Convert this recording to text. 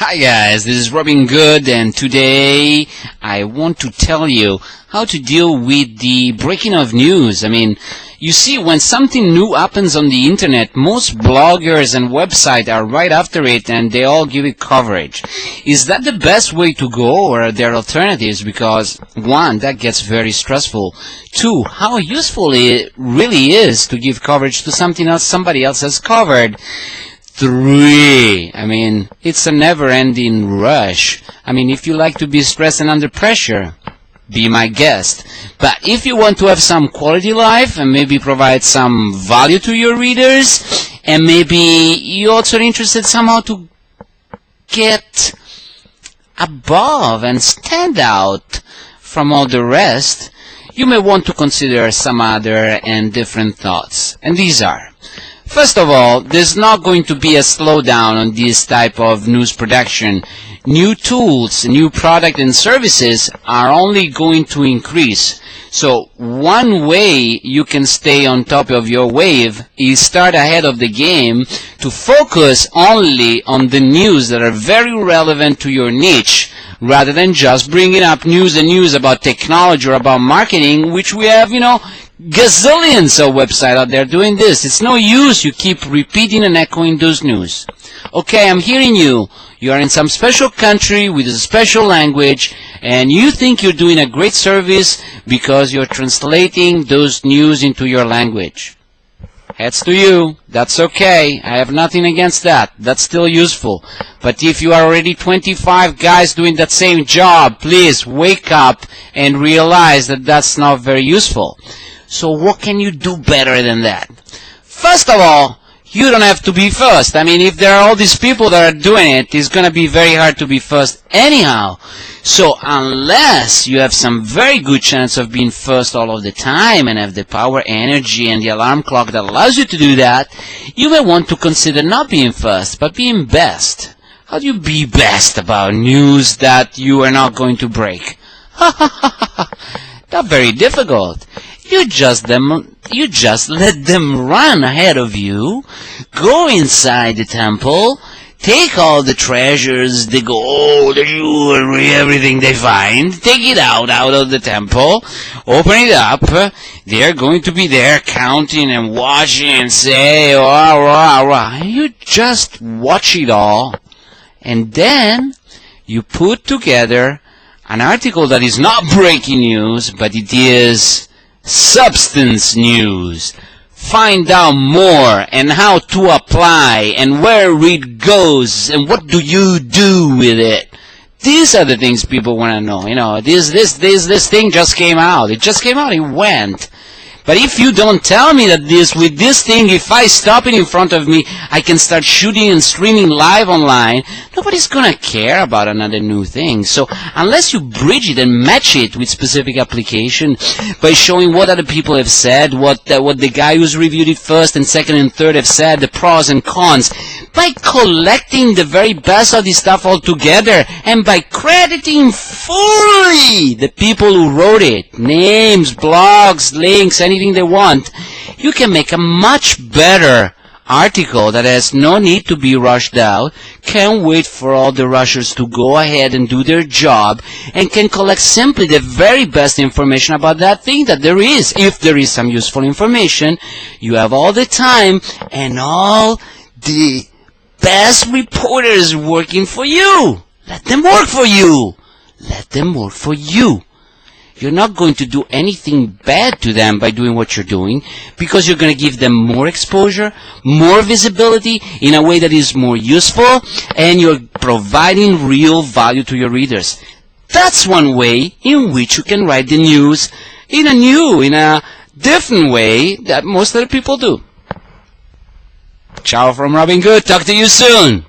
Hi guys, this is Robin Good, and today I want to tell you how to deal with the breaking of news. You see, when something new happens on the internet, most bloggers and websites are right after it and they all give it coverage. Is that the best way to go, or are there alternatives? Because one, that gets very stressful. Two, how useful it really is to give coverage to something else somebody else has covered. Three, it's a never-ending rush. If you like to be stressed and under pressure, be my guest. But if you want to have some quality life and maybe provide some value to your readers, and maybe you're also interested somehow to get above and stand out from all the rest, you may want to consider some other and different thoughts. And these are: first of all, there's not going to be a slowdown on this type of news production. New tools, new products and services are only going to increase. So one way you can stay on top of your wave is start ahead of the game to focus only on the news that are very relevant to your niche, rather than just bringing up news about technology or about marketing, which we have, gazillions of websites out there doing this. It's no use you keep repeating and echoing those news. Okay, I'm hearing you. You are in some special country with a special language, and you think you're doing a great service because you're translating those news into your language. Heads to you. That's okay. I have nothing against that. That's still useful. But if you are already 25 guys doing that same job, please wake up and realize that that's not very useful. So what can you do better than that? First of all, you don't have to be first. If there are all these people that are doing it, it's going to be very hard to be first anyhow. So unless you have some very good chance of being first all of the time and have the power, energy, and the alarm clock that allows you to do that, you may want to consider not being first, but being best. How do you be best about news that you are not going to break? Not very difficult. You just let them run ahead of you, go inside the temple, take all the treasures, the gold, the jewelry, everything they find, take it out of the temple, open it up. They're going to be there counting and watching and say, rah, rah, rah. You just watch it all, and then you put together an article that is not breaking news, but it is substance news. Find out more and how to apply and where it goes and what do you do with it. These are the things people want to know. This thing just came out. It just came out. It went. But if you don't tell me that with this thing, if I stop it in front of me, I can start shooting and streaming live online, nobody's going to care about another new thing. So unless you bridge it and match it with specific application by showing what other people have said, what the guy who's reviewed it first and second and third have said, the pros and cons, by collecting the very best of this stuff all together and by crediting fully the people who wrote it, names, blogs, links, anything they want, you can make a much better article that has no need to be rushed out, can't wait for all the rushers to go ahead and do their job, and can collect simply the very best information about that thing that there is. If there is some useful information, you have all the time and all the best reporters working for you. Let them work for you. Let them work for you. You're not going to do anything bad to them by doing what you're doing, because you're going to give them more exposure, more visibility in a way that is more useful, and you're providing real value to your readers. That's one way in which you can write the news in a different way that most other people do. Ciao from Robin Good. Talk to you soon.